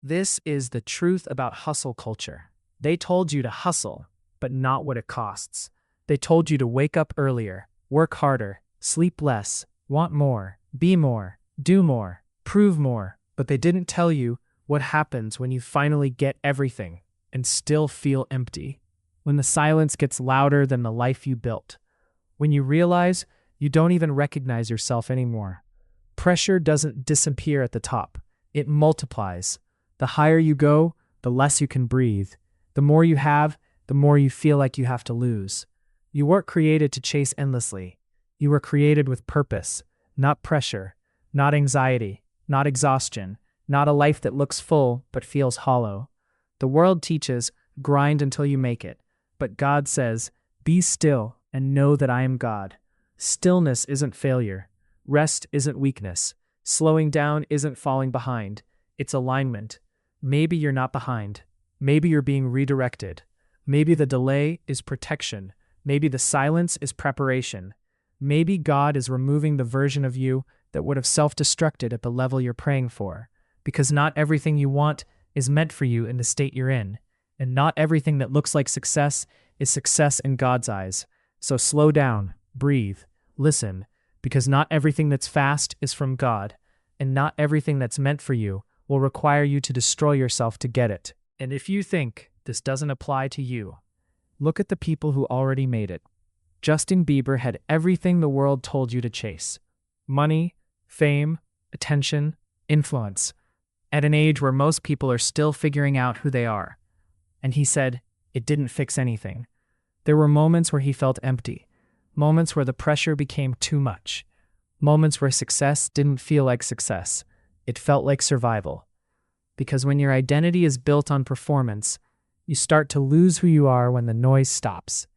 This is the truth about hustle culture. They told you to hustle, but not what it costs. They told you to wake up earlier, work harder, sleep less, want more, be more, do more, prove more, but they didn't tell you what happens when you finally get everything and still feel empty. When the silence gets louder than the life you built. When you realize you don't even recognize yourself anymore. Pressure doesn't disappear at the top. It multiplies. The higher you go, the less you can breathe. The more you have, the more you feel like you have to lose. You weren't created to chase endlessly. You were created with purpose, not pressure, not anxiety, not exhaustion, not a life that looks full but feels hollow. The world teaches, grind until you make it. But God says, be still and know that I am God. Stillness isn't failure. Rest isn't weakness. Slowing down isn't falling behind. It's alignment. Maybe you're not behind. Maybe you're being redirected. Maybe the delay is protection. Maybe the silence is preparation. Maybe God is removing the version of you that would have self-destructed at the level you're praying for. Because not everything you want is meant for you in the state you're in. And not everything that looks like success is success in God's eyes. So slow down, breathe, listen, because not everything that's fast is from God, and not everything that's meant for you will require you to destroy yourself to get it. And if you think this doesn't apply to you, look at the people who already made it. Justin Bieber had everything the world told you to chase. Money, fame, attention, influence. At an age where most people are still figuring out who they are. And he said, it didn't fix anything. There were moments where he felt empty. Moments where the pressure became too much. Moments where success didn't feel like success. It felt like survival. Because when your identity is built on performance, you start to lose who you are when the noise stops.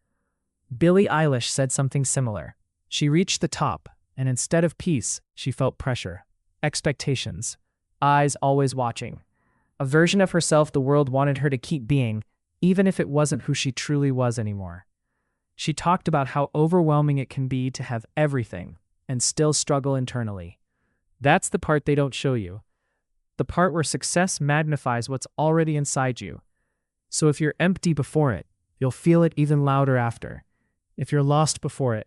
Billie Eilish said something similar. She reached the top, and instead of peace, she felt pressure. Expectations. Eyes always watching. A version of herself the world wanted her to keep being, even if it wasn't who she truly was anymore. She talked about how overwhelming it can be to have everything and still struggle internally. That's the part they don't show you. The part where success magnifies what's already inside you. So if you're empty before it, you'll feel it even louder after. If you're lost before it,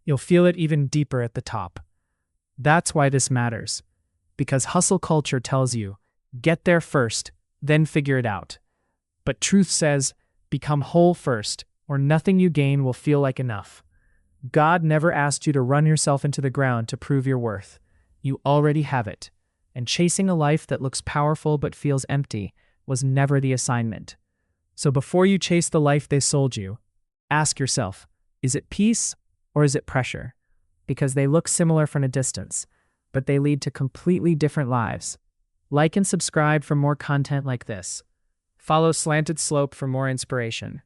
you'll feel it even deeper at the top. That's why this matters. Because hustle culture tells you, get there first, then figure it out. But truth says, become whole first, or nothing you gain will feel like enough. God never asked you to run yourself into the ground to prove your worth. You already have it. And chasing a life that looks powerful but feels empty was never the assignment. So before you chase the life they sold you, ask yourself, is it peace or is it pressure? Because they look similar from a distance, but they lead to completely different lives. Like and subscribe for more content like this. Follow Slanted Slope for more inspiration.